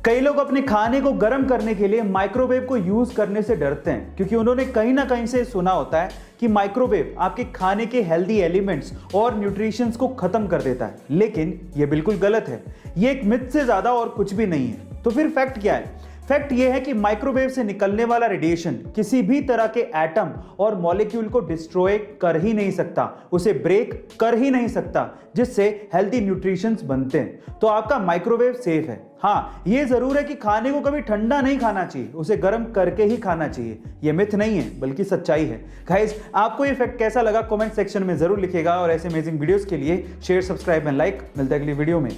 कई लोग अपने खाने को गर्म करने के लिए माइक्रोवेव को यूज करने से डरते हैं क्योंकि उन्होंने कहीं ना कहीं से सुना होता है कि माइक्रोवेव आपके खाने के हेल्दी एलिमेंट्स और न्यूट्रिशंस को खत्म कर देता है। लेकिन यह बिल्कुल गलत है। यह एक मिथ से ज्यादा और कुछ भी नहीं है। तो फिर फैक्ट क्या है? फैक्ट यह है कि माइक्रोवेव से निकलने वाला रेडिएशन किसी भी तरह के एटम और मॉलिक्यूल को डिस्ट्रॉय कर ही नहीं सकता, उसे ब्रेक कर ही नहीं सकता, जिससे हेल्दी न्यूट्रिशंस बनते हैं। तो आपका माइक्रोवेव सेफ है। हाँ, यह जरूर है कि खाने को कभी ठंडा नहीं खाना चाहिए, उसे गर्म करके ही खाना चाहिए। यह मिथ नहीं है बल्कि सच्चाई है। गाइस, आपको यह फैक्ट कैसा लगा कमेंट सेक्शन में जरूर लिखिएगा और ऐसे अमेजिंग वीडियोस के लिए शेयर, सब्सक्राइब एंड लाइक। मिलते हैं अगली वीडियो में।